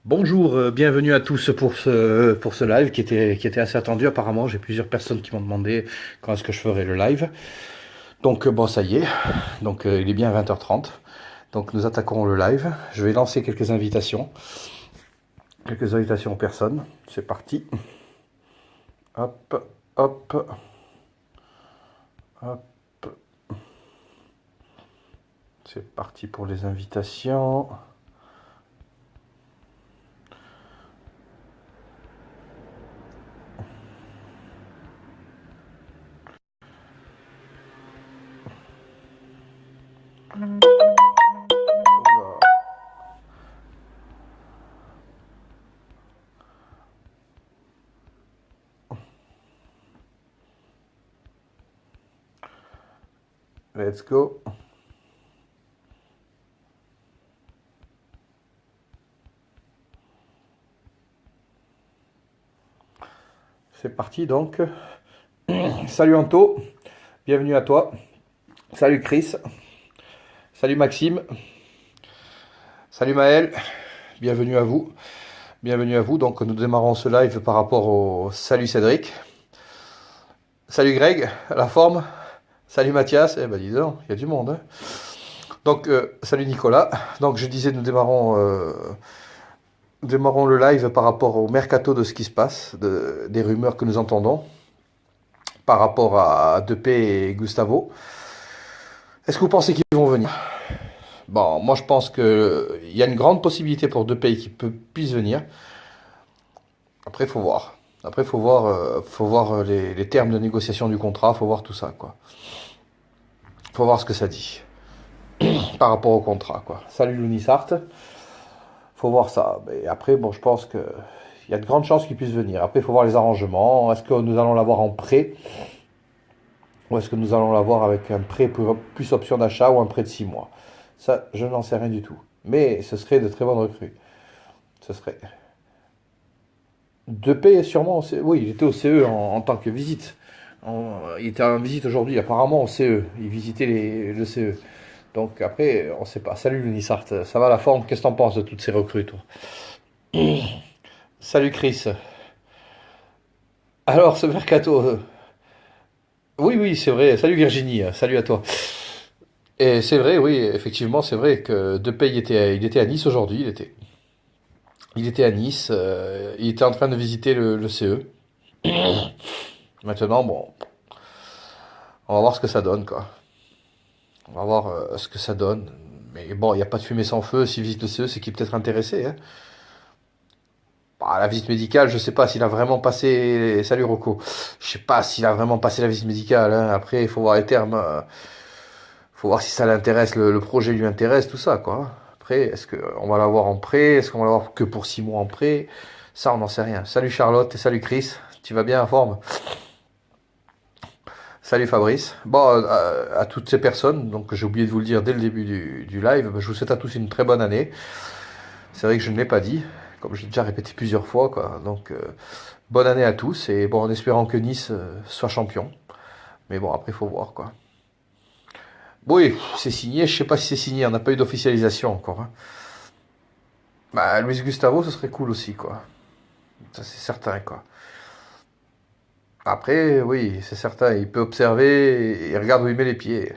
Bonjour, bienvenue à tous pour ce live qui était assez attendu apparemment. J'ai plusieurs personnes qui m'ont demandé quand est-ce que je ferai le live. Donc bon, ça y est. Donc il est bien 20h30. Donc nous attaquons le live. Je vais lancer quelques invitations. Quelques invitations aux personnes. C'est parti. Hop, hop, hop. C'est parti pour les invitations. Let's go. C'est parti donc. Salut Anto, bienvenue à toi. Salut Chris. Salut Maxime. Salut Maël. Bienvenue à vous. Bienvenue à vous. Donc, nous démarrons ce live par rapport au Salut Cédric. Salut Greg, la forme. Salut Mathias. Eh ben, dis donc, il y a du monde, hein. Donc, salut Nicolas. Donc, je disais, nous démarrons le live par rapport au mercato de ce qui se passe, des rumeurs que nous entendons par rapport à Depay et Gustavo. Est-ce que vous pensez qu'ils vont venir? Bon, moi, je pense qu'il y a une grande possibilité pour Depay puisse venir. Après, il faut voir. Après, faut voir les termes de négociation du contrat, faut voir tout ça, quoi. Faut voir ce que ça dit par rapport au contrat, quoi. Salut Lounissart, faut voir ça. Mais après, bon, je pense que il y a de grandes chances qu'il puisse venir. Après, il faut voir les arrangements. Est-ce que nous allons l'avoir en prêt ou est-ce que nous allons l'avoir avec un prêt plus option d'achat ou un prêt de 6 mois? Ça, je n'en sais rien du tout. Mais ce serait de très bonnes recrues. Ce serait. Depay, sûrement, oui, il était au CE en tant que visite. Il était en visite aujourd'hui, apparemment au CE. Il visitait le CE. Donc après, on sait pas. Salut Lunissart, ça va la forme? Qu'est-ce que t'en penses de toutes ces recrues, toi? Salut Chris. Alors, ce mercato. Oui, oui, c'est vrai. Salut Virginie, salut à toi. Et c'est vrai, oui, effectivement, c'est vrai que Depay il était à Nice aujourd'hui. Il était à Nice. Il était en train de visiter le CE. Maintenant, bon, on va voir ce que ça donne, quoi. On va voir ce que ça donne. Mais bon, il n'y a pas de fumée sans feu. S'il visite le CE, c'est qu'il est peut-être intéressé, hein. Bah, la visite médicale, je sais pas s'il a vraiment passé. Salut Rocco. Je sais pas s'il a vraiment passé la visite médicale, hein. Après, il faut voir les termes. Faut voir si ça l'intéresse, le projet lui intéresse, tout ça, quoi. Après, est-ce qu'on va l'avoir en prêt? Est-ce qu'on va l'avoir que pour 6 mois en prêt? Ça, on n'en sait rien. Salut Charlotte et salut Chris. Tu vas bien en forme? Salut Fabrice. Bon, à toutes ces personnes, donc j'ai oublié de vous le dire dès le début du live, je vous souhaite à tous une très bonne année. C'est vrai que je ne l'ai pas dit, comme je l'ai déjà répété plusieurs fois, quoi. Donc, bonne année à tous et bon, en espérant que Nice soit champion. Mais bon, après, il faut voir, quoi. Oui, c'est signé, je sais pas si c'est signé, on n'a pas eu d'officialisation encore, hein. Bah, Luis Gustavo, ce serait cool aussi, quoi. Ça, c'est certain, quoi. Après, oui, c'est certain, il peut observer et il regarde où il met les pieds.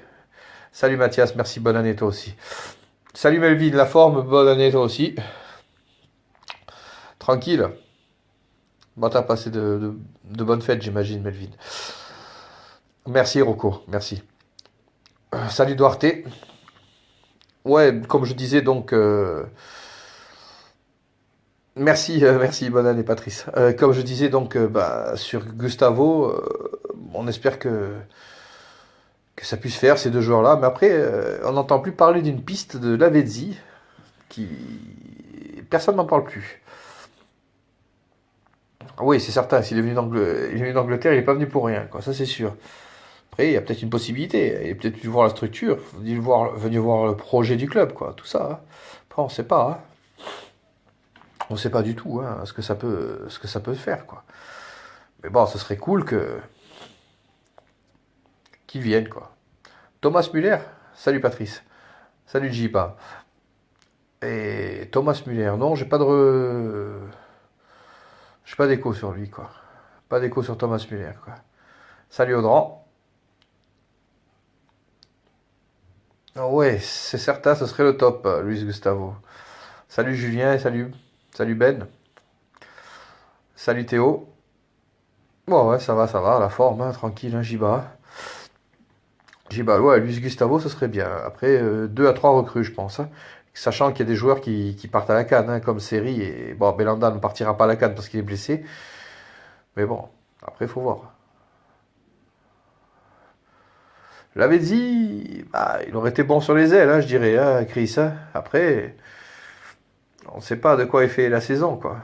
Salut Mathias, merci, bonne année toi aussi. Salut Melvin, la forme, bonne année toi aussi. Tranquille. Bon, t'as passé de bonnes fêtes, j'imagine, Melvin. Merci Rocco, merci. Salut Duarte. Ouais, comme je disais, donc, merci, merci, bonne année Patrice. Comme je disais, donc, bah, sur Gustavo, on espère que ça puisse faire ces deux joueurs-là. Mais après, on n'entend plus parler d'une piste de Lavezzi qui. Personne n'en parle plus. Oui, c'est certain, s'il est venu il est venu d'Angleterre, il n'est pas venu pour rien, quoi, ça c'est sûr. Après, il y a peut-être une possibilité. Il est peut-être venu voir la structure, venu voir le projet du club, quoi, tout ça, hein. Après, on sait pas, hein. On sait pas du tout, hein, ce que ça peut faire, quoi. Mais bon, ce serait cool qu'il vienne, quoi. Thomas Muller, salut Patrice, salut Jipa. Et Thomas Müller, non, j'ai pas d'écho sur lui, quoi. Pas d'écho sur Thomas Müller, quoi. Salut Audran. Ah ouais, c'est certain, ce serait le top, Luis Gustavo. Salut Julien et salut Ben. Salut Théo. Bon, ouais, ça va, la forme, hein, tranquille, hein, j'y bats. J'y bats, ouais, Luis Gustavo, ce serait bien. Après, 2 à 3 recrues, je pense, hein. Sachant qu'il y a des joueurs qui partent à la CAN, hein, comme Seri. Et bon, Belanda ne partira pas à la CAN parce qu'il est blessé. Mais bon, après, il faut voir. Je l'avais dit, bah, il aurait été bon sur les ailes, hein, je dirais, hein, Chris, hein. Après, on ne sait pas de quoi est fait la saison, quoi.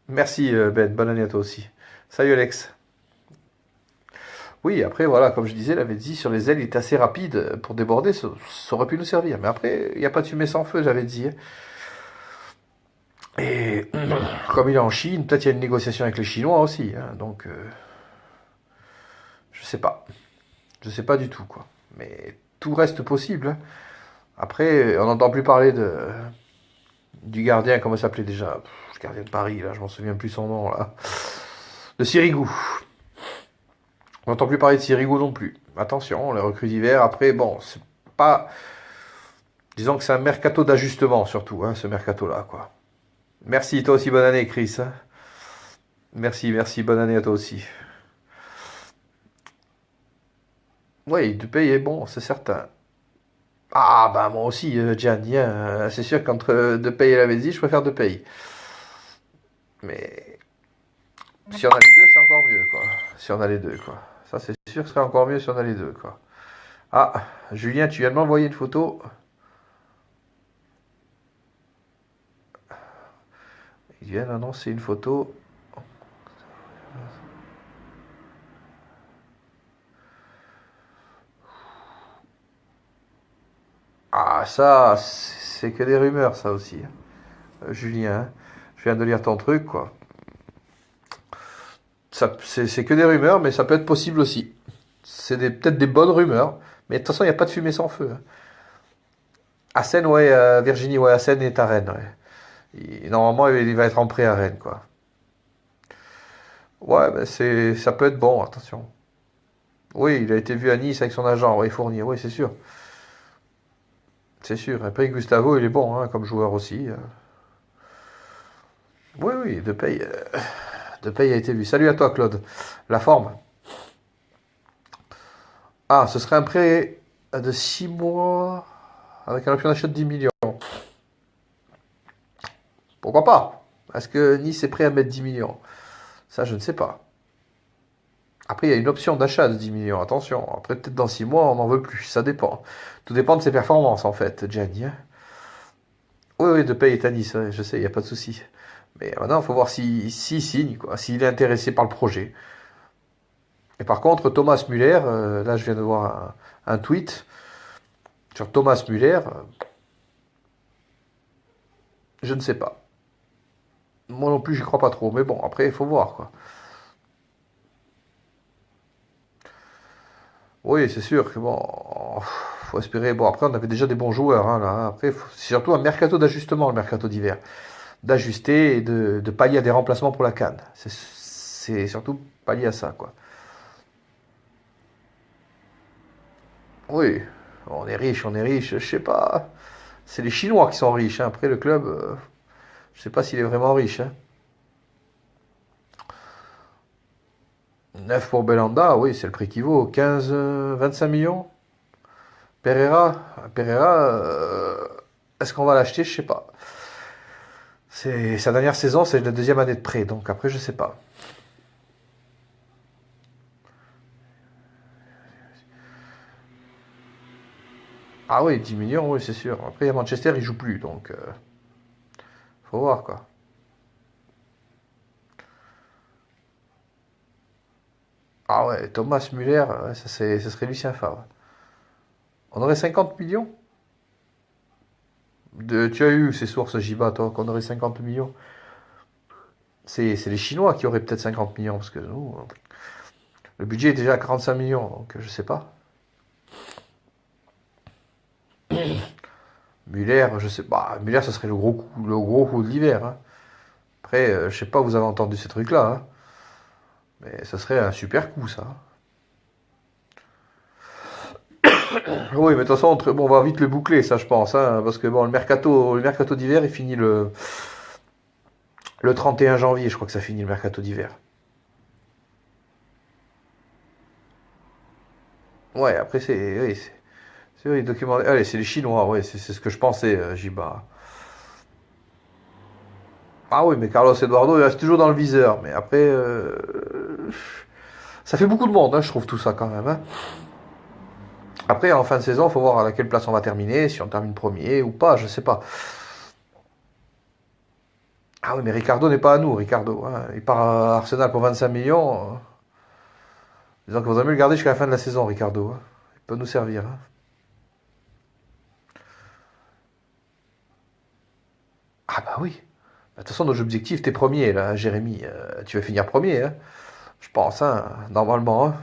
Merci, Ben, bonne année à toi aussi. Salut Alex. Oui, après, voilà, comme je disais, l'avait dit, sur les ailes, il est assez rapide pour déborder, ça aurait pu nous servir. Mais après, il n'y a pas de fumée sans feu, j'avais dit, hein. Et comme il est en Chine, peut-être il y a une négociation avec les Chinois aussi, hein. Donc, je sais pas. Je sais pas du tout, quoi. Mais tout reste possible, hein. Après, on n'entend plus parler du gardien, comment il s'appelait déjà? Le gardien de Paris, là, je m'en souviens plus son nom, là. De Sirigu. On n'entend plus parler de Sirigu non plus. Attention, les recrues d'hiver, après, bon, c'est pas. Disons que c'est un mercato d'ajustement, surtout, hein, ce mercato-là, quoi. Merci, toi aussi, bonne année, Chris, hein. Merci, bonne année à toi aussi. Oui, Dupay est bon, c'est certain. Ah, bah moi aussi, Gianni, hein, c'est sûr qu'entre Depay et Lavezzi, je préfère Depay. Mais si on a les deux, c'est encore mieux, quoi. Si on a les deux, quoi. Ça, c'est sûr que ce serait encore mieux si on a les deux, quoi. Ah, Julien, tu viens de m'envoyer une photo. Ils viennent annoncer une photo. Ah, ça, c'est que des rumeurs, ça aussi, hein. Julien, hein. Je viens de lire ton truc, quoi. Ça, c'est que des rumeurs, mais ça peut être possible aussi. Peut-être des bonnes rumeurs. Mais de toute façon, il n'y a pas de fumée sans feu, hein. Assen, ouais, Virginie, ouais, Assen est à Rennes, ouais. Normalement, il va être en prêt à Rennes, quoi. Ouais, ben ça peut être bon, attention. Oui, il a été vu à Nice avec son agent, oui, Fournier, oui, c'est sûr. C'est sûr. Après, Gustavo, il est bon, hein, comme joueur aussi. Oui, oui, Depay a été vu. Salut à toi, Claude. La forme. Ah, ce serait un prêt de 6 mois avec un option d'achat de 10 millions. Pourquoi pas? Est-ce que Nice est prêt à mettre 10 millions? Ça, je ne sais pas. Après, il y a une option d'achat de 10 millions. Attention. Après, peut-être dans 6 mois, on n'en veut plus. Ça dépend. Tout dépend de ses performances, en fait, Gianni, hein. Oui, oui, Depay est à Nice, ouais, je sais, il n'y a pas de souci. Mais maintenant, il faut voir s'il signe, quoi, s'il est intéressé par le projet. Et par contre, Thomas Müller, là, je viens de voir un tweet sur Thomas Müller. Je ne sais pas. Moi non plus, j'y crois pas trop. Mais bon, après, il faut voir, quoi. Oui, c'est sûr que bon, faut espérer. Bon, après, on avait déjà des bons joueurs, hein, là. Après, c'est surtout un mercato d'ajustement, le mercato d'hiver. D'ajuster et de pallier à des remplacements pour la CAN. C'est surtout pallier à ça, quoi. Oui, on est riche, je sais pas. C'est les Chinois qui sont riches, hein. Après, le club, je sais pas s'il est vraiment riche, hein. 9 pour Belanda, oui, c'est le prix qui vaut. 15, 25 millions. Pereira, est-ce qu'on va l'acheter? Je sais pas. C'est sa dernière saison, c'est la deuxième année de prêt, donc après, je sais pas. Ah oui, 10 millions, oui, c'est sûr. Après, à Manchester, il joue plus, donc faut voir, quoi. Ah ouais, Thomas Müller, ouais, ça serait Lucien Favre. On aurait 50 millions? Tu as eu ces sources, Jiba, toi, qu'on aurait 50 millions? C'est les Chinois qui auraient peut-être 50 millions, parce que nous, le budget est déjà à 45 millions, donc je sais pas. Muller, je sais pas. Muller, ça serait le gros coup de l'hiver, hein. Après, je sais pas, vous avez entendu ces trucs-là, hein. Mais ça serait un super coup, ça. Oui, mais de toute façon, bon, on va vite le boucler, ça, je pense, hein, parce que bon, le mercato d'hiver, il finit le 31 janvier, je crois que ça finit le mercato d'hiver. Ouais, après, oui, c'est oui, documentaire. Allez, c'est les Chinois, ouais, c'est ce que je pensais, Jiba. Ah oui, mais Carlos Eduardo, il reste toujours dans le viseur. Mais après, ça fait beaucoup de monde, hein, je trouve tout ça quand même, hein. Après, en fin de saison, il faut voir à laquelle place on va terminer, si on termine premier ou pas, je sais pas. Ah oui, mais Ricardo n'est pas à nous, Ricardo, hein. Il part à Arsenal pour 25 millions. Disons qu'il vaudrait mieux le garder jusqu'à la fin de la saison, Ricardo, hein. Il peut nous servir, hein. Ah bah oui. De toute façon, nos objectifs, t'es premier, là, Jérémy. Tu vas finir premier, hein. Je pense, hein, normalement, hein.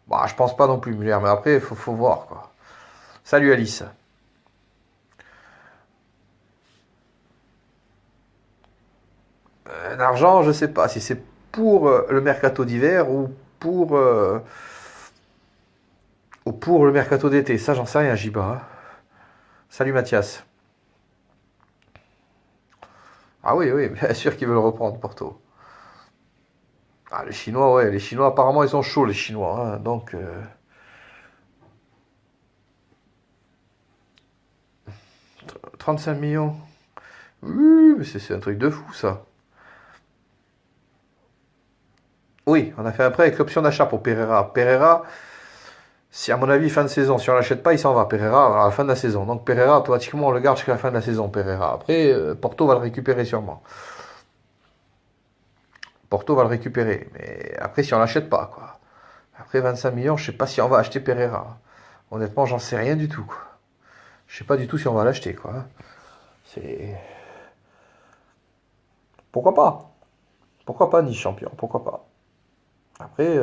Bah, je pense pas non plus, Muller, mais après, faut voir, quoi. Salut Alice. L'argent, je sais pas si c'est pour le mercato d'hiver ou pour le mercato d'été. Ça, j'en sais rien, Jiba, hein. Salut Mathias. Ah oui, oui, bien sûr qu'ils veulent reprendre Porto. Ah, les Chinois, ouais, les Chinois, apparemment, ils sont chauds, les Chinois, hein. Donc, 35 millions. Oui, mais c'est un truc de fou, ça. Oui, on a fait un prêt avec l'option d'achat pour Pereira. Pereira, si à mon avis, fin de saison, si on l'achète pas, il s'en va. Pereira à la fin de la saison. Donc Pereira, automatiquement, on le garde jusqu'à la fin de la saison, Pereira. Après, Porto va le récupérer sûrement. Porto va le récupérer. Mais après, si on l'achète pas, quoi. Après 25 millions, je sais pas si on va acheter Pereira. Honnêtement, j'en sais rien du tout, quoi. Je sais pas du tout si on va l'acheter, quoi, hein. C'est. Pourquoi pas? Pourquoi pas, Nice champion? Pourquoi pas? Après,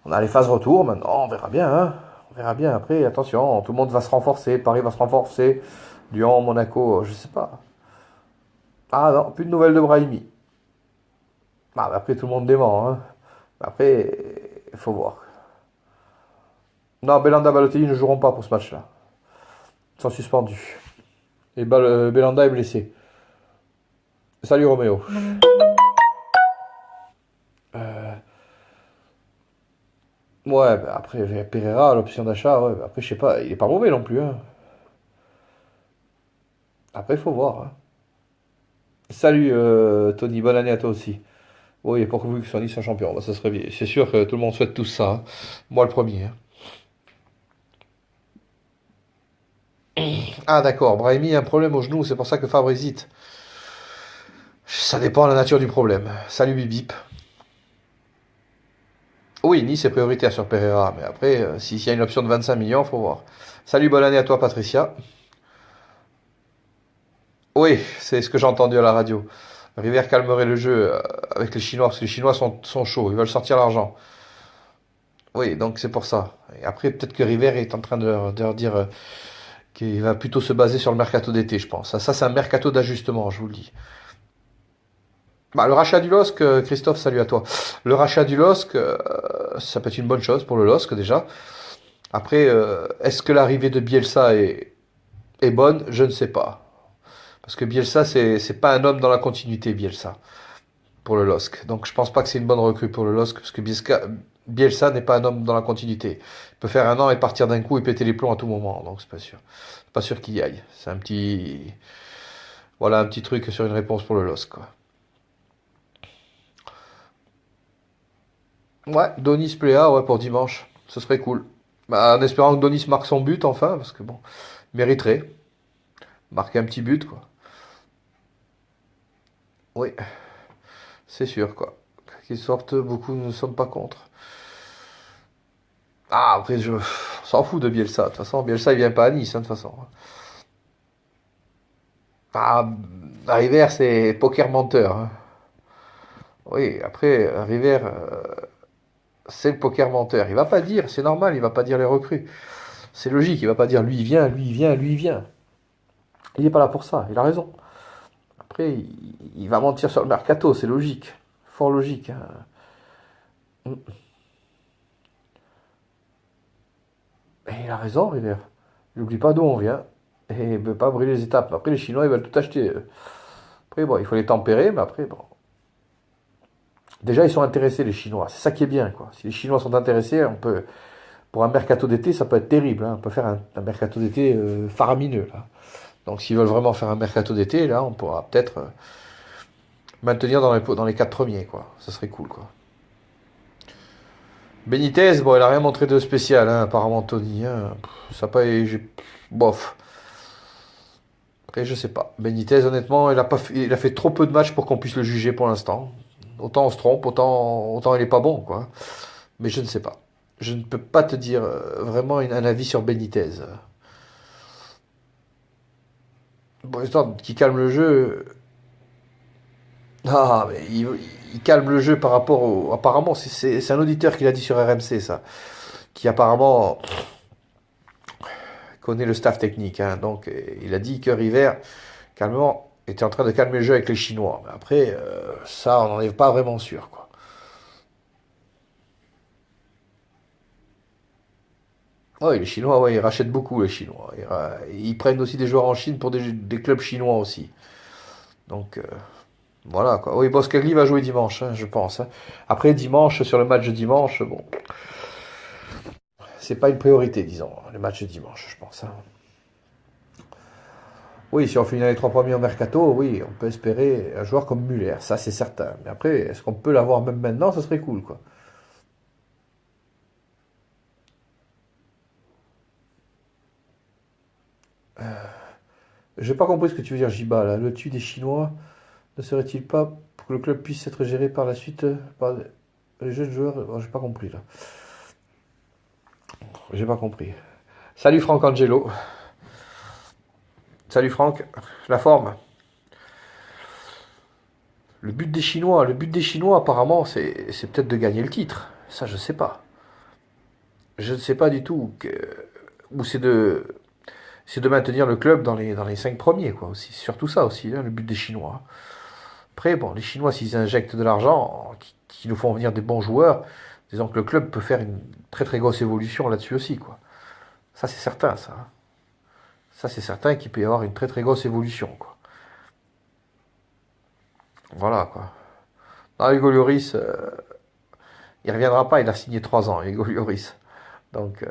on a les phases retour maintenant, on verra bien, hein. On verra bien. Après, attention, tout le monde va se renforcer. Paris va se renforcer. Lyon, Monaco, je sais pas. Ah non, plus de nouvelles de Brahimi. Ah, mais après, tout le monde dément, hein. Après, il faut voir. Non, Belanda et Balotelli ne joueront pas pour ce match-là. Ils sont suspendus. Et Belanda est blessé. Salut Roméo. Euh, ouais, bah après, Pereira, l'option d'achat, ouais, bah après, je sais pas, il est pas mauvais non plus, hein. Après, il faut voir, hein. Salut Tony, bonne année à toi aussi. Oui, pourvu que Sony soit champion, bah, ça serait bien. C'est sûr que tout le monde souhaite tout ça, hein. Moi le premier, hein. Ah d'accord, Brahimi a un problème au genou, c'est pour ça que Fabre hésite. Ça dépend de la nature du problème. Salut Bibip. Oui, Nice est prioritaire sur Pereira, mais après, s'il y a une option de 25 millions, faut voir. Salut, bonne année à toi Patricia. Oui, c'est ce que j'ai entendu à la radio. River calmerait le jeu avec les Chinois, parce que les Chinois sont chauds, ils veulent sortir l'argent. Oui, donc c'est pour ça. Et après, peut-être que River est en train de leur dire qu'il va plutôt se baser sur le mercato d'été, je pense. Ça c'est un mercato d'ajustement, je vous le dis. Bah, le rachat du LOSC, Christophe, salut à toi. Le rachat du LOSC, ça peut être une bonne chose pour le LOSC déjà. Après, est-ce que l'arrivée de Bielsa est bonne? Je ne sais pas. Parce que Bielsa, c'est pas un homme dans la continuité, Bielsa, pour le LOSC. Donc je pense pas que c'est une bonne recrue pour le LOSC, parce que Bielsa n'est pas un homme dans la continuité. Il peut faire un an et partir d'un coup et péter les plombs à tout moment, donc c'est pas sûr. Pas sûr qu'il y aille. C'est un petit. Voilà un petit truc sur une réponse pour le LOSC, quoi. Ouais, Donis Pléa, ouais, pour dimanche. Ce serait cool. Bah, en espérant que Donis marque son but enfin, parce que bon, il mériterait. Marquer un petit but, quoi. Oui, c'est sûr, quoi. Qu'ils sortent, beaucoup ne sommes pas contre. Ah, après, on s'en fout de Bielsa. De toute façon, Bielsa, il vient pas à Nice, hein, de toute façon. Ah, River, c'est poker menteur, hein. Oui, après, River, c'est le poker menteur. Il va pas dire, c'est normal, il va pas dire les recrues. C'est logique, il va pas dire lui il vient, lui il vient, lui il vient. Il n'est pas là pour ça, il a raison. Après, il va mentir sur le mercato, c'est logique. Fort logique, hein. Et il a raison, River. Il n'oublie pas d'où on vient. Et il ne veut pas brûler les étapes. Après, les Chinois, ils veulent tout acheter. Après, bon, il faut les tempérer, mais après, bon. Déjà, ils sont intéressés, les Chinois. C'est ça qui est bien, quoi. Si les Chinois sont intéressés, on peut. Pour un mercato d'été, ça peut être terrible, hein. On peut faire un mercato d'été faramineux, là. Donc, s'ils veulent vraiment faire un mercato d'été, là, on pourra peut-être maintenir dans les quatre premiers, quoi. Ça serait cool, quoi. Benitez, bon, il a rien montré de spécial, hein, apparemment, Tony, hein. Ça a pas. Bof. Après, je sais pas. Benitez, honnêtement, il a fait trop peu de matchs pour qu'on puisse le juger pour l'instant. Autant on se trompe, autant il est pas bon, quoi. Mais je ne sais pas. Je ne peux pas te dire vraiment un avis sur Benitez. Bon, histoire qu'il calme le jeu. Ah, mais il calme le jeu par rapport au. Apparemment, c'est un auditeur qui l'a dit sur RMC, ça. Qui apparemment connaît le staff technique, hein. Donc, il a dit que River, calmement, était en train de calmer le jeu avec les Chinois. Mais après, ça, on n'en est pas vraiment sûr, quoi. Oui, les Chinois, ouais, ils rachètent beaucoup, les Chinois. Ils prennent aussi des joueurs en Chine pour des clubs chinois aussi. Donc, voilà, quoi. Oui, Boskagli va jouer dimanche, hein, je pense, hein. Après, dimanche, sur le match de dimanche, bon, c'est pas une priorité, disons, le match de dimanche, je pense, hein. Oui, si on finit les trois premiers au mercato, oui, on peut espérer un joueur comme Muller, ça c'est certain. Mais après, est-ce qu'on peut l'avoir même maintenant? Ça serait cool, quoi. J'ai pas compris ce que tu veux dire, Jiba, là. Le tue des Chinois, ne serait-il pas pour que le club puisse être géré par la suite par les jeunes joueurs? Oh, j'ai pas compris, là. J'ai pas compris. Salut Franck Angelo. Salut Franck. La forme. Le but des Chinois, apparemment, c'est peut-être de gagner le titre. Ça, je sais pas. Je ne sais pas du tout. Ou c'est de maintenir le club dans les cinq premiers, quoi, aussi. C'est surtout ça aussi, hein, le but des Chinois. Après, bon, les Chinois, s'ils injectent de l'argent, qui nous font venir des bons joueurs, disons que le club peut faire une très très grosse évolution là-dessus aussi, quoi. Ça, c'est certain, ça, hein. Ça, c'est certain qu'il peut y avoir une très très grosse évolution, quoi. Voilà, quoi. Non, Hugo Lloris, il reviendra pas, il a signé 3 ans, Hugo Lloris. Donc,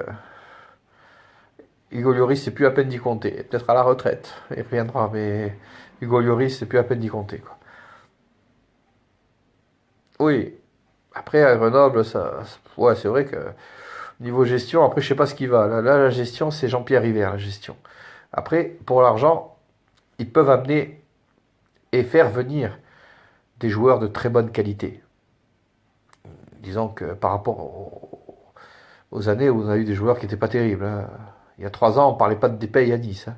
Hugo Lloris, c'est plus à peine d'y compter. Peut-être à la retraite, il reviendra, mais Hugo Lloris, c'est plus à peine d'y compter, quoi. Oui, après, à Grenoble, ouais, c'est vrai que niveau gestion, après, je sais pas ce qui va. Là, la gestion, c'est Jean-Pierre River, la gestion. Après, pour l'argent, ils peuvent amener et faire venir des joueurs de très bonne qualité. Disons que par rapport aux années où on a eu des joueurs qui n'étaient pas terribles, hein. Il y a 3 ans, on parlait pas de Depay à Nice, hein.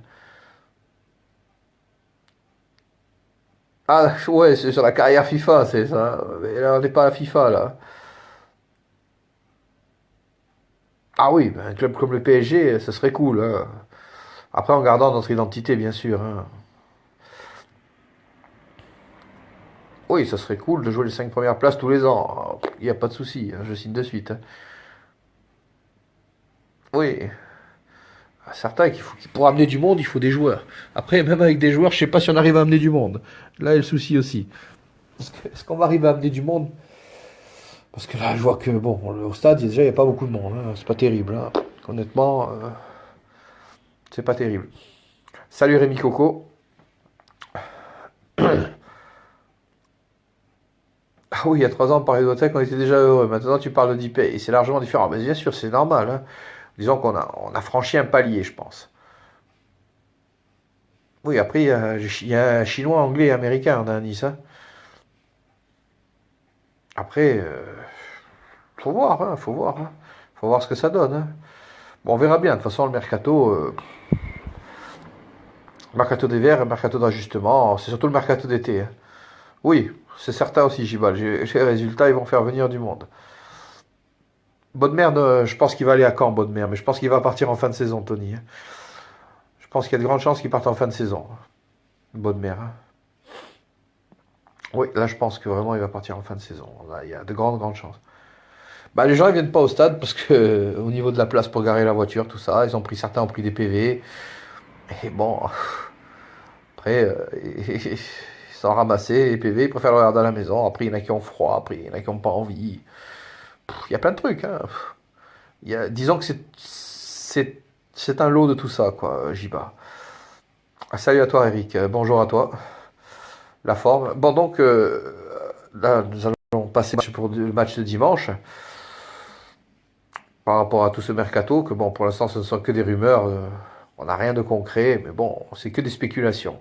Ah, ouais, c'est sur la carrière FIFA, c'est ça. Mais là, on n'est pas à la FIFA, là. Ah oui, ben, un club comme le PSG, ce serait cool, hein. Après, en gardant notre identité, bien sûr, hein. Oui, ça serait cool de jouer les 5 premières places tous les ans. Il n'y a pas de souci, hein, je signe de suite, hein. Oui, certains pour amener du monde, il faut des joueurs. Après, même avec des joueurs, je sais pas si on arrive à amener du monde. Là est le souci aussi. Est-ce qu'on va arriver à amener du monde? Parce que là, je vois que, bon, au stade, déjà, il n'y a pas beaucoup de monde, hein. C'est pas terrible, hein. Honnêtement, c'est pas terrible. Salut Rémi Coco. Ah oui, il y a 3 ans, on parlait d'Otech, on était déjà heureux. Maintenant, tu parles de Dipay. Et c'est largement différent. Mais bien sûr, c'est normal, hein. Disons on a franchi un palier, je pense. Oui, après, il y a un Chinois, Anglais et Américain en Nice, hein. Après, faut voir, hein, faut voir, hein. Faut voir ce que ça donne, hein. Bon, on verra bien. De toute façon, le mercato des verts, le mercato d'ajustement, c'est surtout le mercato d'été, hein. Oui, c'est certain aussi, Gibal. Les résultats, ils vont faire venir du monde. Bodmer, je pense qu'il va aller à Caen, Bodmer, mais je pense qu'il va partir en fin de saison, Tony, hein. Je pense qu'il y a de grandes chances qu'il parte en fin de saison, Bodmer, hein. Oui, là, je pense que vraiment, il va partir en fin de saison. Là, il y a de grandes, grandes chances. Bah, les gens, ils viennent pas au stade parce que, au niveau de la place pour garer la voiture, tout ça, certains ont pris des PV. Et bon, après, ils sont ramassés, les PV, ils préfèrent le regarder à la maison. Après, il y en a qui ont froid, après, il y en a qui n'ont pas envie. Il y a plein de trucs, hein. Disons que c'est un lot de tout ça, quoi, Jiba. Salut à toi, Eric. Bonjour à toi. La forme. Bon, donc, là, nous allons passer pour le match de dimanche. Par rapport à tout ce mercato, que bon, pour l'instant, ce ne sont que des rumeurs. On n'a rien de concret, mais bon, c'est que des spéculations.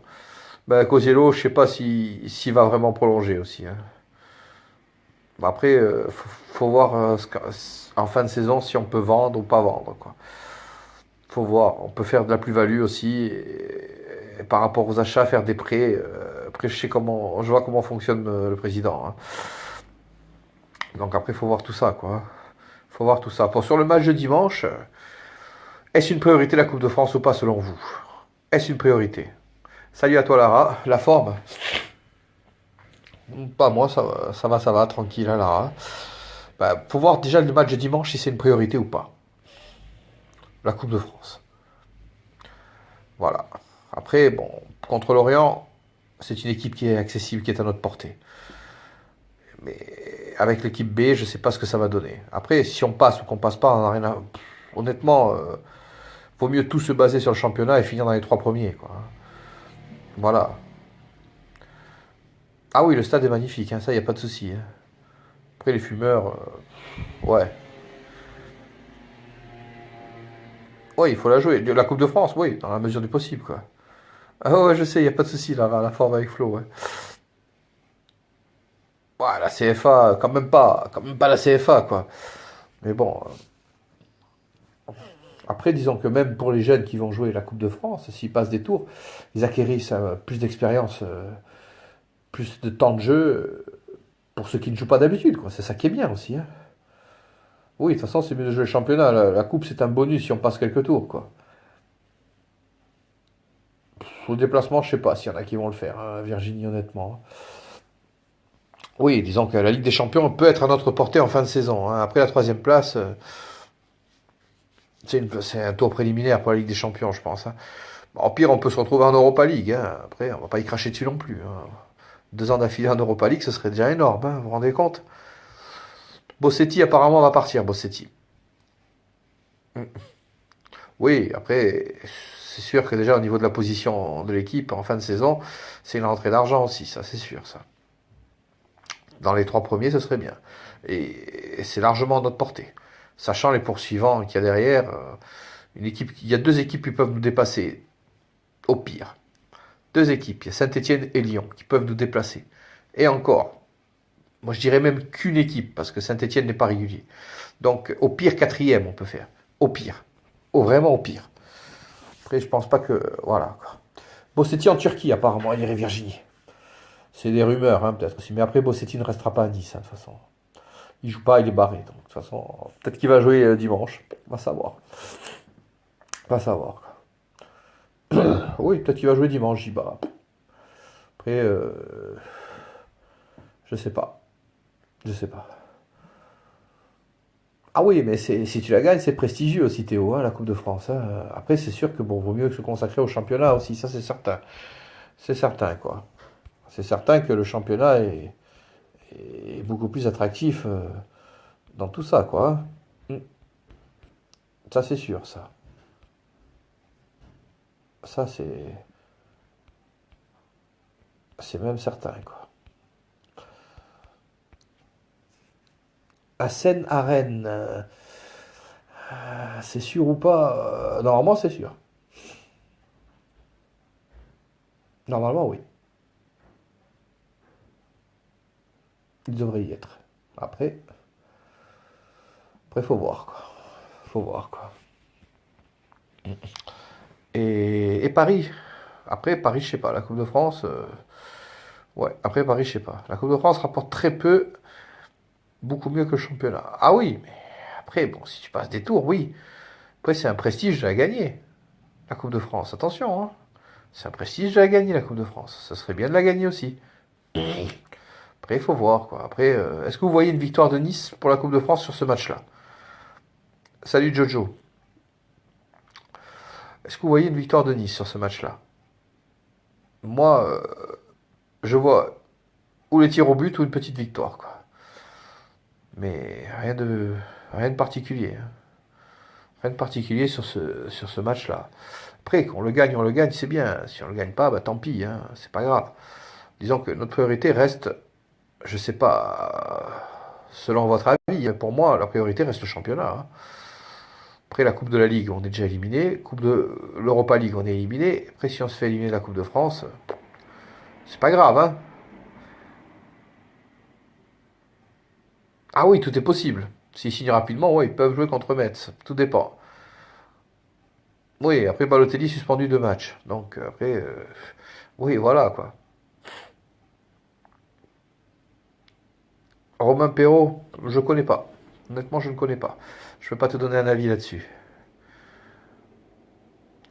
Ben, Cosello, je sais pas s'il va vraiment prolonger aussi, hein. Après, faut voir en fin de saison si on peut vendre ou pas vendre, quoi. Faut voir. On peut faire de la plus-value aussi. Et par rapport aux achats, faire des prêts. Après, je vois comment fonctionne le président, hein. Donc après, faut voir tout ça, quoi. Faut voir tout ça. Sur le match de dimanche, est-ce une priorité la Coupe de France ou pas selon vous? Est-ce une priorité? Salut à toi Lara. La forme? Pas moi, ça va, tranquille, hein, Lara. Bah, faut voir déjà le match de dimanche si c'est une priorité ou pas. La Coupe de France. Voilà. Après, bon, contre l'Orient, c'est une équipe qui est accessible, qui est à notre portée. Mais avec l'équipe B, je sais pas ce que ça va donner. Après, si on passe ou qu'on passe pas, on n'a rien à... Honnêtement, vaut mieux tout se baser sur le championnat et finir dans les trois premiers, quoi. Voilà. Ah oui, le stade est magnifique, hein, ça, il n'y a pas de souci, hein. Après, les fumeurs, ouais. Ouais, il faut la jouer. La Coupe de France, oui, dans la mesure du possible, quoi. Ah ouais, je sais, il n'y a pas de souci, là, la forme avec Flo, ouais. Ouais, la CFA, quand même pas la CFA, quoi. Mais bon, après, disons que même pour les jeunes qui vont jouer la Coupe de France, s'ils passent des tours, ils acquérissent plus d'expérience, plus de temps de jeu pour ceux qui ne jouent pas d'habitude, quoi. C'est ça qui est bien aussi, hein. Oui, de toute façon, c'est mieux de jouer le championnat. La coupe, c'est un bonus si on passe quelques tours, quoi. Au déplacement, je sais pas s'il y en a qui vont le faire, hein, Virginie, honnêtement. Oui, disons que la Ligue des Champions peut être à notre portée en fin de saison, hein. Après la troisième place, c'est un tour préliminaire pour la Ligue des Champions, je pense, hein. En pire, on peut se retrouver en Europa League, hein. Après, on va pas y cracher dessus non plus, hein. 2 ans d'affilée en Europa League, ce serait déjà énorme, hein, vous vous rendez compte? Bossetti, apparemment, va partir, Bossetti. Oui, après, c'est sûr que déjà au niveau de la position de l'équipe en fin de saison, c'est une rentrée d'argent aussi, ça c'est sûr, ça. Dans les trois premiers, ce serait bien. Et c'est largement à notre portée. Sachant les poursuivants qu'il y a derrière, il y a 2 équipes qui peuvent nous dépasser, au pire. 2 équipes, il y a Saint-Étienne et Lyon, qui peuvent nous déplacer. Et encore, moi je dirais même qu'une équipe, parce que Saint-Étienne n'est pas régulier. Donc au pire, quatrième, on peut faire. Au pire. Vraiment au pire. Après, je pense pas que... Voilà, quoi. Bossetti en Turquie, apparemment, il irait Virginie. C'est des rumeurs, hein, peut-être aussi. Mais après, Bossetti ne restera pas à Nice, hein, de toute façon. Il joue pas, il est barré. Donc, de toute façon, peut-être qu'il va jouer dimanche. On va savoir. On va savoir. Oui, peut-être qu'il va jouer dimanche, j'y bats. Après, je sais pas. Je sais pas. Ah oui, mais si tu la gagnes, c'est prestigieux aussi, Théo, hein, la Coupe de France, hein. Après, c'est sûr que bon, vaut mieux se consacrer au championnat aussi, ça c'est certain. C'est certain, quoi. C'est certain que le championnat est beaucoup plus attractif dans tout ça, quoi, hein. Ça, c'est sûr, ça. Ça, c'est même certain, quoi. À Seine-Arène, c'est sûr ou pas? Normalement, c'est sûr. Normalement, oui. Il devrait y être. Après, faut voir, quoi. Faut voir, quoi. Et Paris. Après, Paris, je sais pas. La Coupe de France, ouais. Après, Paris, je sais pas. La Coupe de France rapporte très peu, beaucoup mieux que le championnat. Ah oui, mais Après, bon, si tu passes des tours, oui. Après, c'est un prestige de la gagner, la Coupe de France. Attention, hein. C'est un prestige de la gagner, la Coupe de France. Ça serait bien de la gagner aussi. Après, il faut voir, quoi. Après, est-ce que vous voyez une victoire de Nice pour la Coupe de France sur ce match-là? Salut Jojo. Est-ce que vous voyez une victoire de Nice sur ce match-là? Moi, je vois ou les tirs au but ou une petite victoire, quoi. Mais rien de particulier, hein. Rien de particulier sur ce match-là. Après, qu'on le gagne, on le gagne, c'est bien. Si on le gagne pas, bah tant pis, hein, c'est pas grave. Disons que notre priorité reste, je sais pas, selon votre avis, mais pour moi, la priorité reste le championnat, hein. Après, la Coupe de la Ligue, on est déjà éliminé. Coupe de l'Europa League, on est éliminé. Après, si on se fait éliminer de la Coupe de France, c'est pas grave, hein. Ah oui, tout est possible. S'ils signent rapidement, ouais, ils peuvent jouer contre Metz. Tout dépend. Oui, après Balotelli suspendu 2 matchs. Donc après, oui, voilà quoi. Romain Perrault, je connais pas. Honnêtement, je ne connais pas. Je peux pas te donner un avis là-dessus.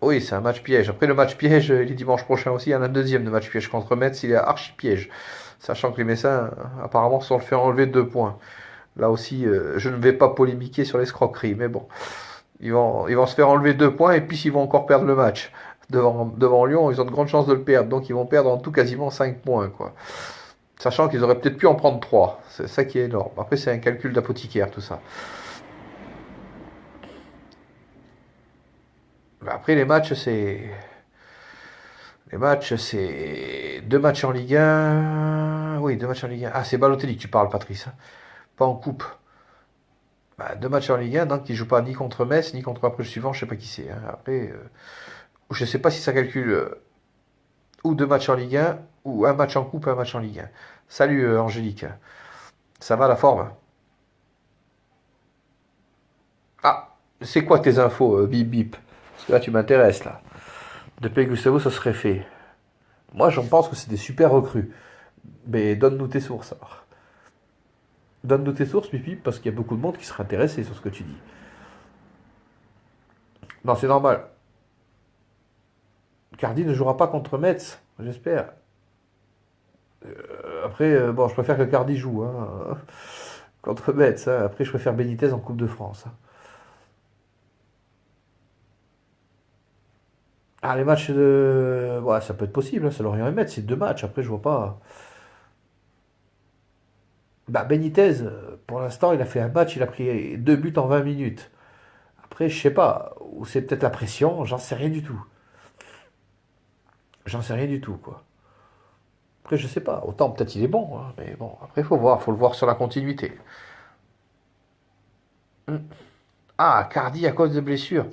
Oui, c'est un match piège. Après le match piège, il est dimanche prochain aussi. Il y en a un deuxième de match piège contre Metz. Il est archi piège. Sachant que les Messins, apparemment, se sont fait enlever 2 points. Là aussi, je ne vais pas polémiquer sur l'escroquerie. Mais bon, ils vont se faire enlever 2 points et puis ils vont encore perdre le match. Devant Lyon, ils ont de grandes chances de le perdre. Donc ils vont perdre en tout quasiment 5 points, quoi. Sachant qu'ils auraient peut-être pu en prendre 3. C'est ça qui est énorme. Après, c'est un calcul d'apothicaire, tout ça. Après, c'est 2 matchs en Ligue 1. Oui, 2 matchs en Ligue 1. Ah, c'est Balotelli que tu parles, Patrice, hein. Pas en coupe. Bah, 2 matchs en Ligue 1, donc il joue pas ni contre Metz, ni contre après le suivant, je sais pas qui c'est, hein. Après, je sais pas si ça calcule ou 2 matchs en Ligue 1, ou un match en coupe, un match en Ligue 1. Salut Angélique. Ça va la forme? Ah, c'est quoi tes infos, bip bip? Parce que là, tu m'intéresses, là. Depuis Gustavo, ça serait fait. Moi, j'en pense que c'est des super recrues. Mais donne-nous tes sources, alors. Donne-nous tes sources, Pipi, parce qu'il y a beaucoup de monde qui serait intéressé sur ce que tu dis. Non, c'est normal. Cardi ne jouera pas contre Metz, j'espère. Après, bon, je préfère que Cardi joue, hein, contre Metz, hein. Après, je préfère Benitez en Coupe de France, hein. Ah, les matchs de... Ouais, ça peut être possible, hein, c'est Lorient et Metz, c'est 2 matchs. Après, je vois pas... Bah, Benitez, pour l'instant, il a fait un match, il a pris 2 buts en 20 minutes. Après, je sais pas, ou c'est peut-être la pression, j'en sais rien du tout. J'en sais rien du tout, quoi. Après, je sais pas, autant peut-être il est bon, hein, mais bon, après, il faut voir, faut le voir sur la continuité. Hmm. Ah, Cardi à cause de blessure.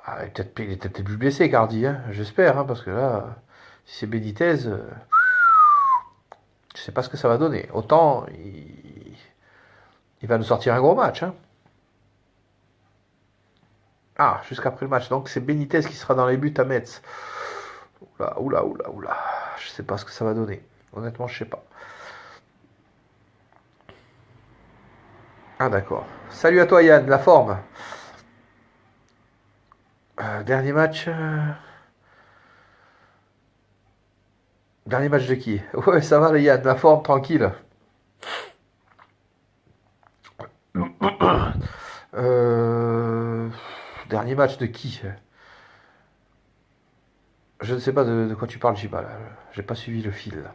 Ah, il est peut-être plus blessé, Cardi, hein, j'espère, hein, parce que là, si c'est Benitez, je sais pas ce que ça va donner. Autant, il va nous sortir un gros match, hein. Ah, jusqu'après le match. Donc c'est Benitez qui sera dans les buts à Metz. Oula, oula, oula, oula. Je sais pas ce que ça va donner. Honnêtement, je sais pas. Ah, d'accord. Salut à toi, Yann. La forme. Dernier match. Dernier match de qui? Ouais, ça va, les Yann. La forme, tranquille. Euh, Dernier match de qui? Je ne sais pas de quoi tu parles, Jiba, là. J'ai pas suivi le fil, là.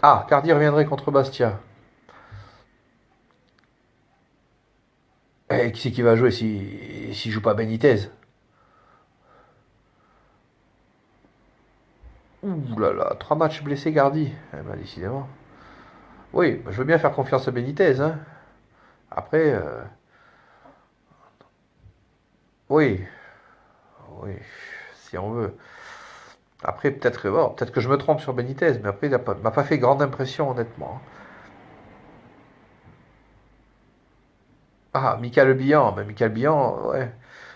Ah, Cardi reviendrait contre Bastia. Et qui c'est qui va jouer s'il joue pas Benitez? Ouh là là, 3 matchs blessés, Gardi. Eh ben, décidément. Oui, je veux bien faire confiance à Benitez, hein. Après, oui, oui, si on veut. Après, peut-être que je me trompe sur Benitez, mais après, m'a pas fait grande impression, honnêtement. Ah, Michael Bihan, mais Michael Bihan, ouais.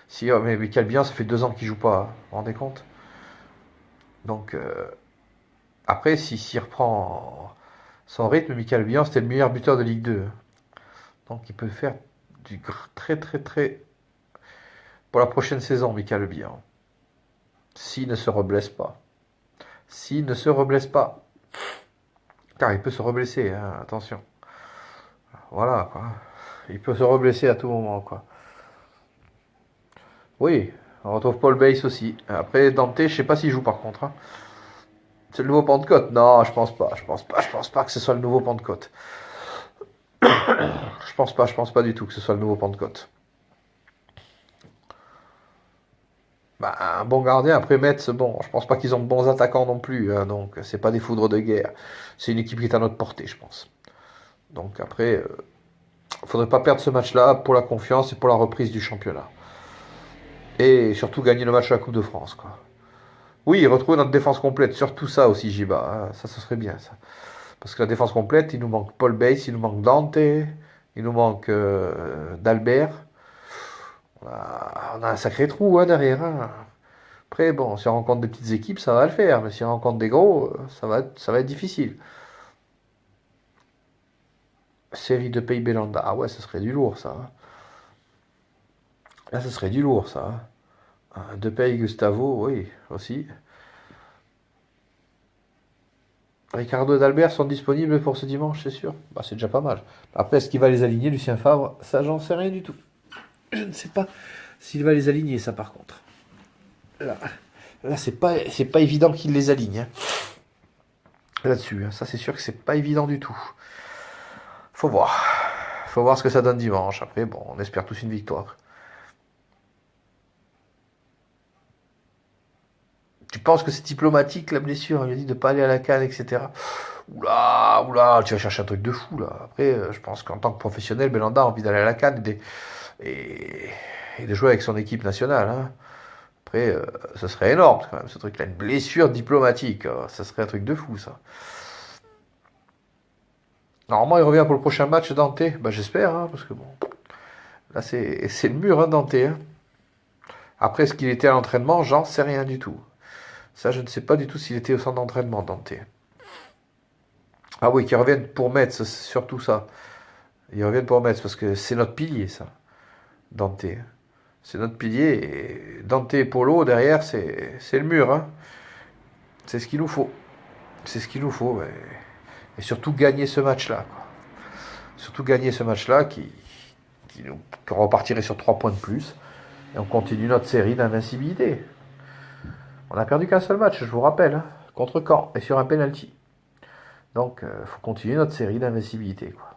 Si, mais Michael Bihan, ça fait 2 ans qu'il joue pas, hein. Vous vous rendez compte? Donc, après, s'il reprend son rythme, Michael Bihan, c'était le meilleur buteur de Ligue 2. Donc, il peut faire très très très pour la prochaine saison, Michael Bier. S'il ne se reblesse pas. S'il ne se reblesse pas. Car il peut se reblesser, hein, attention. Voilà, quoi. Il peut se reblesser à tout moment, quoi. Oui, on retrouve Paul Bass aussi. Après, Dante, je sais pas s'il joue par contre, hein. C'est le nouveau Pentecôte? Non, je pense pas. Je pense pas que ce soit le nouveau Pentecôte. Je pense pas du tout que ce soit le nouveau Pentecôte. Bah, un bon gardien, après Metz, bon, je pense pas qu'ils ont de bons attaquants non plus, hein, donc c'est pas des foudres de guerre. C'est une équipe qui est à notre portée, je pense. Donc après, faudrait pas perdre ce match-là pour la confiance et pour la reprise du championnat. Et surtout gagner le match de la Coupe de France, quoi. Oui, retrouver notre défense complète, surtout ça aussi, Jiba, hein, ça, ce serait bien, ça. Parce que la défense complète, il nous manque Paul Bass, il nous manque Dante, il nous manque d'Albert. On a un sacré trou, hein, derrière, hein. Après, bon, si on rencontre des petites équipes, ça va le faire, mais si on rencontre des gros, ça va être difficile. Série de Pays Belanda, ah ouais, ça serait du lourd, ça, hein. Là, ça serait du lourd, ça, hein. De Pays Gustavo, oui, aussi. Ricardo et d'Albert sont disponibles pour ce dimanche, c'est sûr. Bah, c'est déjà pas mal. Après, est-ce qu'il va les aligner, Lucien Favre? Ça, j'en sais rien du tout. Je ne sais pas s'il va les aligner, ça, par contre. Là, là, c'est pas évident qu'il les aligne, hein, là-dessus, hein. Ça, c'est sûr que c'est pas évident du tout. Faut voir. Faut voir ce que ça donne dimanche. Après, bon, on espère tous une victoire. Tu penses que c'est diplomatique, la blessure? Il a dit de pas aller à la CAN, etc. Oula, oula, tu vas chercher un truc de fou, là. Après, je pense qu'en tant que professionnel, Belanda a envie d'aller à la CAN et, et de jouer avec son équipe nationale, hein. Après, ça serait énorme, quand même, ce truc-là. Une blessure diplomatique, ça serait un truc de fou, ça. Normalement, il revient pour le prochain match, Dante. Bah, j'espère, hein, parce que bon, là, c'est le mur, hein, Dante, hein. Après, ce qu'il était à l'entraînement, j'en sais rien du tout. Ça, je ne sais pas du tout s'il était au centre d'entraînement, Dante. Ah oui, qu'ils reviennent pour Metz, c'est surtout ça. Ils reviennent pour Metz, parce que c'est notre pilier, ça, Dante. C'est notre pilier, et Dante et Polo, derrière, c'est le mur, hein. C'est ce qu'il nous faut. C'est ce qu'il nous faut. Et surtout gagner ce match-là, quoi. Surtout gagner ce match-là qui repartirait sur 3 points de plus. Et on continue notre série d'invincibilité. On a perdu qu'un seul match, je vous rappelle, hein, contre Caen, et sur un penalty. Donc, faut continuer notre série d'invincibilité, quoi.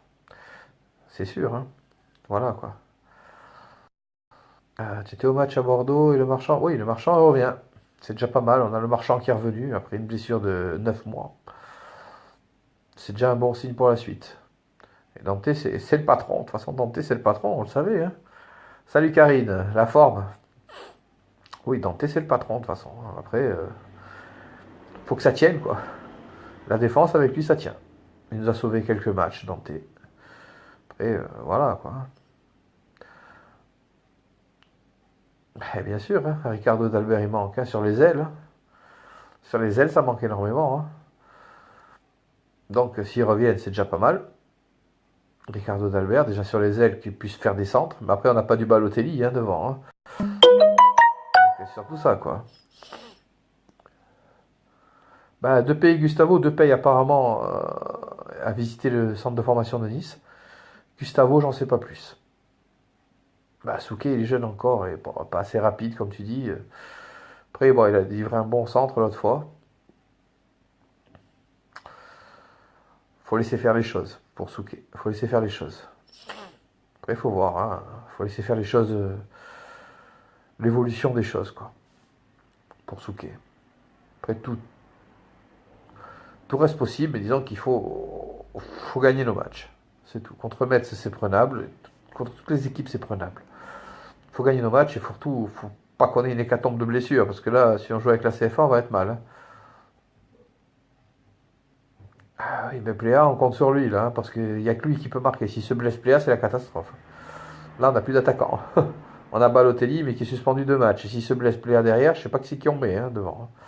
C'est sûr, hein. Voilà, quoi. Tu étais au match à Bordeaux et le marchand. Oui, le marchand revient. C'est déjà pas mal. On a le marchand qui est revenu après une blessure de 9 mois. C'est déjà un bon signe pour la suite. Et Dante, c'est le patron. De toute façon, Dante, c'est le patron, on le savait, hein. Salut Karine, la forme. Oui, Dante, c'est le patron, de toute façon. Après, faut que ça tienne, quoi. La défense, avec lui, ça tient. Il nous a sauvé quelques matchs, Dante. Après, voilà, quoi. Bien sûr, hein, Ricardo d'Albert, il manque, hein, sur les ailes, hein. Sur les ailes, ça manque énormément, hein. Donc, s'ils reviennent, c'est déjà pas mal. Ricardo d'Albert, déjà sur les ailes, qu'il puisse faire des centres. Mais après, on n'a pas du Balotelli, hein, devant, hein. Donc, c'est surtout ça, quoi. Bah, Depay et Gustavo, Depay apparemment a visité le centre de formation de Nice. Gustavo, j'en sais pas plus. Bah, Souquet, il est jeune encore et bon, pas assez rapide, comme tu dis. Après, bon, il a livré un bon centre l'autre fois. Faut laisser faire les choses pour Souquet. Faut laisser faire les choses. Après, il faut voir, hein. Faut laisser faire les choses, l'évolution des choses, quoi, pour Souquet. Après, tout reste possible, mais disons qu'il faut gagner nos matchs. C'est tout. Contre Metz, c'est prenable. Contre toutes les équipes, c'est prenable. Il faut gagner nos matchs et surtout, faut pas qu'on ait une hécatombe de blessures, parce que là, si on joue avec la CFA, on va être mal, hein. Ah oui, mais Pléa, on compte sur lui, là, hein, parce qu'il n'y a que lui qui peut marquer. S'il se blesse Pléa, c'est la catastrophe. Là, on n'a plus d'attaquant. On a Balotelli, mais qui est suspendu 2 matchs. Et s'il se blesse Pléa derrière, je sais pas qui c'est qui on met, hein, devant, hein.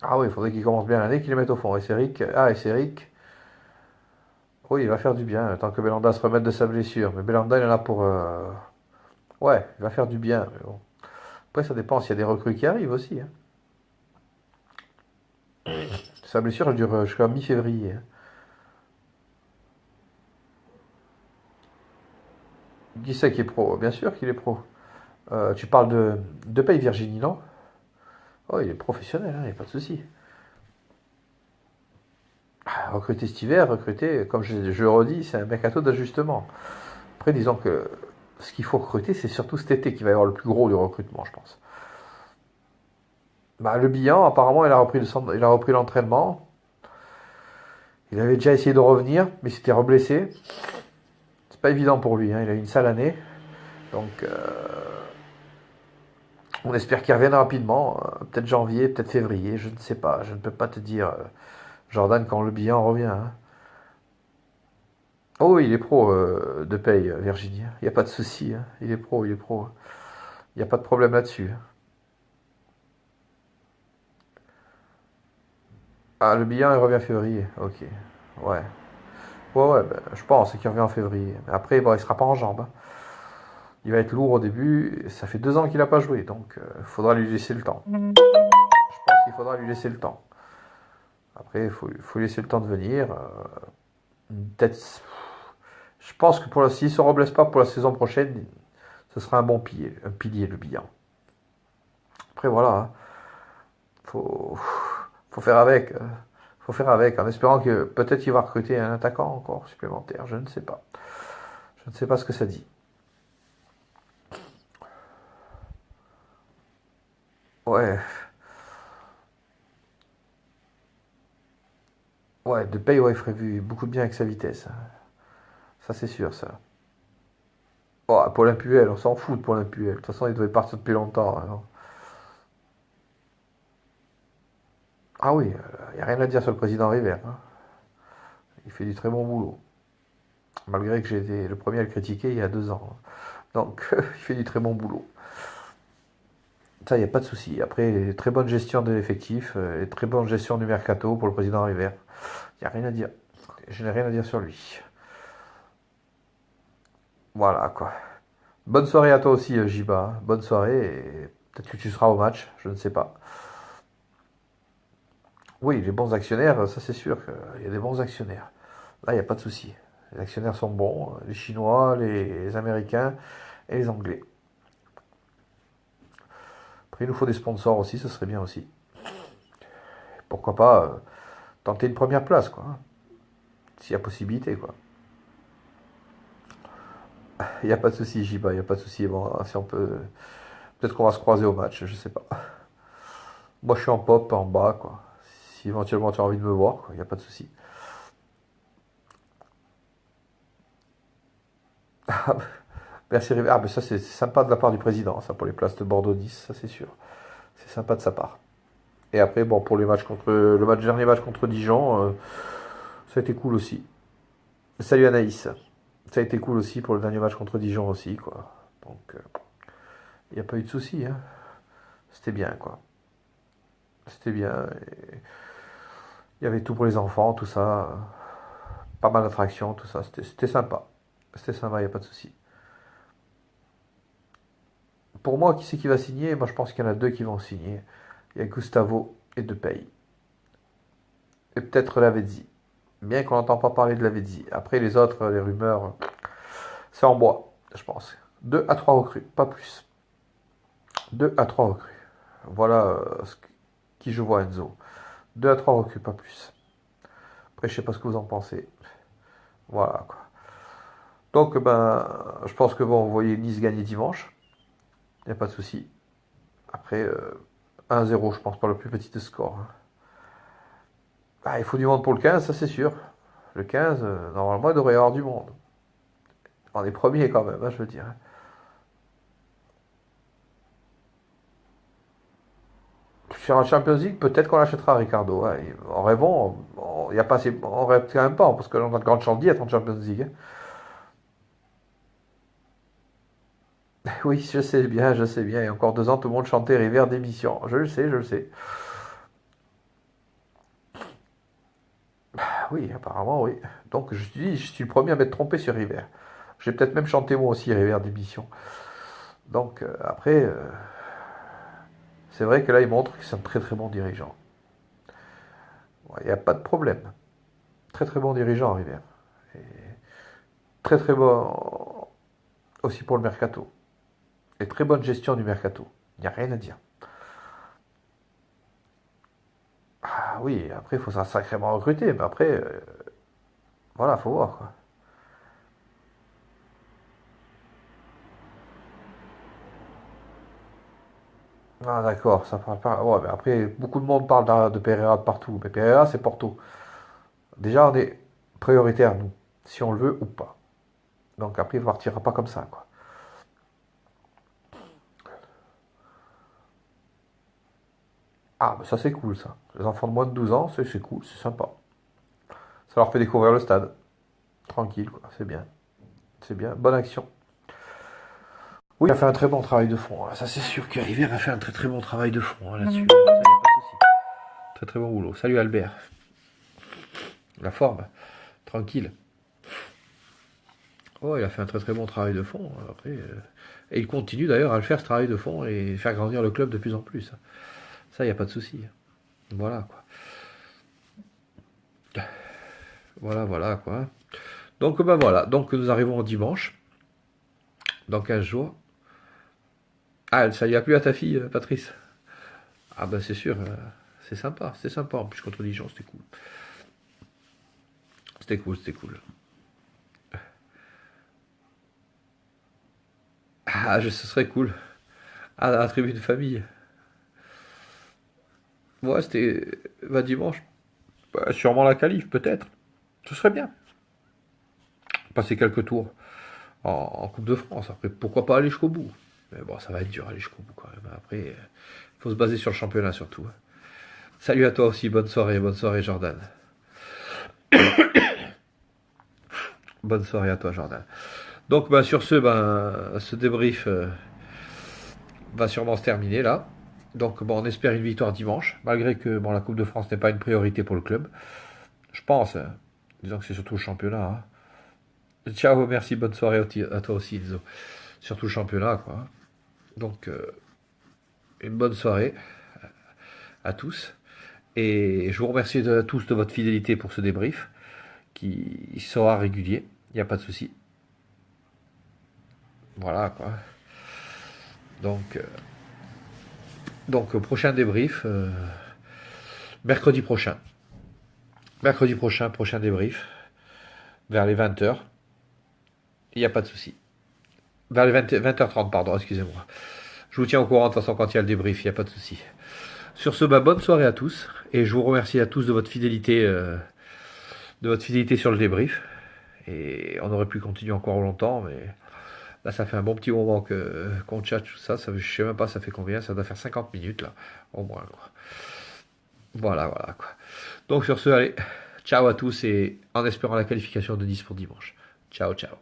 Ah oui, il faudrait qu'il commence bien l'année, qu'il le mette au fond. Et c'est Rick. Ah, et c'est Rick. Oui, il va faire du bien, tant que Belanda se remette de sa blessure. Mais Belanda, il est là pour... Ouais, il va faire du bien. Mais bon. Après, ça dépend s'il y a des recrues qui arrivent aussi, hein. Sa blessure, elle dure jusqu'à mi-février, hein. Qui c'est qui est pro? Bien sûr qu'il est pro. Tu parles de Paye Virginie, non? Oh, il est professionnel, il n'y a pas de souci. Recruter cet hiver, recruter, comme je le redis, c'est un mercato d'ajustement. Après, disons que ce qu'il faut recruter, c'est surtout cet été qui va y avoir le plus gros du recrutement, je pense. Bah, le bilan, apparemment, il a repris l'entraînement. Il avait déjà essayé de revenir, mais il s'était reblessé. C'est pas évident pour lui, hein. Il a eu une sale année. Donc, on espère qu'il revienne rapidement. Peut-être janvier, peut-être février, je ne sais pas. Je ne peux pas te dire, Jordan, quand le bilan revient, hein. Oh oui, il est pro de paye, Virginie. Il n'y a pas de souci, hein. Il est pro, il est pro. Il n'y a pas de problème là-dessus, hein. Ah, le bilan, il revient en février. Ok. Ouais. Ouais, ouais, ben, je pense qu'il revient en février. Mais après, bon, il sera pas en jambes, hein. Il va être lourd au début. Ça fait 2 ans qu'il n'a pas joué, donc il faudra lui laisser le temps. Je pense qu'il faudra lui laisser le temps. Après, il faut laisser le temps de venir. Peut-être. Je pense que s'il ne se reblesse pas pour la saison prochaine, ce sera un pilier le bilan. Après, voilà, hein. Faut, faut faire avec. Faut faire avec, en espérant que peut-être il va recruter un attaquant encore supplémentaire. Je ne sais pas. Je ne sais pas ce que ça dit. Ouais, ouais, de paye, ouais, il ferait beaucoup de bien avec sa vitesse, hein. Ça, c'est sûr, ça. Oh, Paulin Puel, on s'en fout de Paulin Puel. De toute façon, il devait partir depuis longtemps, hein. Ah oui, il n'y a rien à dire sur le président River, hein. Il fait du très bon boulot. Malgré que j'ai été le premier à le critiquer il y a 2 ans, hein. Donc, il fait du très bon boulot. Ça, il n'y a pas de souci. Après, très bonne gestion de l'effectif et très bonne gestion du mercato pour le président River. Il n'y a rien à dire. Je n'ai rien à dire sur lui. Voilà, quoi. Bonne soirée à toi aussi, Jiba, hein. Bonne soirée et peut-être que tu seras au match, je ne sais pas. Oui, les bons actionnaires, ça c'est sûr qu'il y a des bons actionnaires. Là, il n'y a pas de souci. Les actionnaires sont bons, les Chinois, les Américains et les Anglais. Après, il nous faut des sponsors aussi, ce serait bien aussi. Pourquoi pas tenter une première place, quoi, hein, s'il y a possibilité, quoi. Il n'y a pas de souci, Jiba, il n'y a pas de souci. Bon, si on peut. Peut-être qu'on va se croiser au match, je sais pas. Moi, je suis en pop, en bas, quoi. Si éventuellement tu as envie de me voir, quoi, il n'y a pas de souci. Merci, River. Ah, mais ça, c'est sympa de la part du président, ça, pour les places de Bordeaux-Nice, ça, c'est sûr. C'est sympa de sa part. Et après, bon, pour les matchs dernier match contre Dijon, ça a été cool aussi. Salut Anaïs. Ça a été cool aussi pour le dernier match contre Dijon aussi, quoi. Donc, il n'y a pas eu de souci, hein. C'était bien, quoi. C'était bien. Il y avait tout pour les enfants, tout ça. Pas mal d'attractions, tout ça. C'était sympa. C'était sympa, il n'y a pas de souci. Pour moi, qui c'est qui va signer? Moi, je pense qu'il y en a deux qui vont signer. Il y a Gustavo et Depay. Et peut-être Lavezzi. Bien qu'on n'entend pas parler de Lavezzi. Après, les autres, les rumeurs, c'est en bois, je pense. 2 à 3 recrues, pas plus. 2 à 3 recrues. Voilà qui je vois, Enzo. 2 à 3 recrues, pas plus. Après, je sais pas ce que vous en pensez. Voilà, quoi. Donc, ben, je pense que bon, vous voyez Nice gagner dimanche. Il n'y a pas de souci. Après, 1-0, je pense, pas le plus petit de score, hein. Ah, il faut du monde pour le 15, ça c'est sûr. Le 15, normalement, il devrait y avoir du monde. On est premier quand même, hein, je veux dire. Sur un Champions League, peut-être qu'on l'achètera, Ricardo, hein. En rêvant, il y a pas on rêve quand même pas, parce que on a de grandes chances d'y être en Champions League, hein. Oui, je sais bien, je sais bien. Il y a encore 2 ans, tout le monde chantait River d'émission. Je le sais, je le sais. oui, apparemment, oui. Donc, je dis, je suis le premier à m'être trompé sur River. J'ai peut-être même chanté moi aussi River d'émission. Donc, après, c'est vrai que là, il montre que c'est un très très bon dirigeant. Ouais, il n'y a pas de problème. Très très bon dirigeant, River. Et très très bon aussi pour le mercato. Et très bonne gestion du mercato. Il n'y a rien à dire. Ah oui, après, il faut ça sacrément recruter. Mais après, voilà, faut voir, quoi. Ah d'accord, ça parle pas. Ouais, mais après, beaucoup de monde parle de Pereira de partout. Mais Pereira, c'est Porto. Déjà, on est prioritaire, nous, si on le veut ou pas. Donc après, il ne partira pas comme ça, quoi. Ah, mais ça c'est cool, ça. Les enfants de moins de 12 ans, c'est cool, c'est sympa. Ça leur fait découvrir le stade. Tranquille, quoi. C'est bien. C'est bien. Bonne action. Oui, il a fait un très bon travail de fond, hein. Ça c'est sûr que River a fait un très très bon travail de fond, hein, là-dessus. Ça, y a pas de souci. Très très bon boulot. Salut Albert. La forme. Tranquille. Oh, il a fait un très très bon travail de fond. Après, et il continue d'ailleurs à le faire, ce travail de fond, et faire grandir le club de plus en plus. Ça, il n'y a pas de souci. Voilà, quoi. Voilà, voilà, quoi. Donc, ben voilà. Donc, nous arrivons au dimanche, dans 15 jours. Ah, ça y a plus à ta fille, Patrice? Ah, ben c'est sûr. C'est sympa, c'est sympa. En plus, contre Dijon, c'était cool. C'était cool, c'était cool. Ah, ce serait cool. Ah, la tribu de famille. Ouais, c'était. Bah, dimanche. Bah, sûrement la qualif, peut-être. Ce serait bien. Passer quelques tours en Coupe de France. Après, pourquoi pas aller jusqu'au bout? Mais bon, ça va être dur aller jusqu'au bout quand même. Après, il faut se baser sur le championnat surtout. Salut à toi aussi, bonne soirée Jordan. Bonne soirée à toi Jordan. Donc bah, sur ce, ce débrief va sûrement se terminer là. Donc bon, on espère une victoire dimanche, malgré que bon, la Coupe de France n'est pas une priorité pour le club. Je pense, hein. Disons que c'est surtout le championnat, hein. Ciao, merci, bonne soirée à toi aussi, Enzo. Surtout le championnat, quoi. Donc, une bonne soirée à tous. Et je vous remercie tous de votre fidélité pour ce débrief, qui sera régulier, il n'y a pas de souci. Voilà, quoi. Donc, prochain débrief, mercredi prochain. Mercredi prochain, prochain débrief, vers les 20 h. Il n'y a pas de souci. Vers les 20h30, pardon, excusez-moi. Je vous tiens au courant de toute façon quand il y a le débrief, il n'y a pas de souci. Sur ce, bonne soirée à tous, et je vous remercie à tous de votre fidélité sur le débrief. Et on aurait pu continuer encore longtemps, mais là, ça fait un bon petit moment qu'on chatte tout ça. Je sais même pas, ça fait combien? Ça doit faire 50 minutes, là, au moins, quoi. Voilà, voilà, quoi. Donc, sur ce, allez, ciao à tous, et en espérant la qualification de Nice pour dimanche. Ciao, ciao.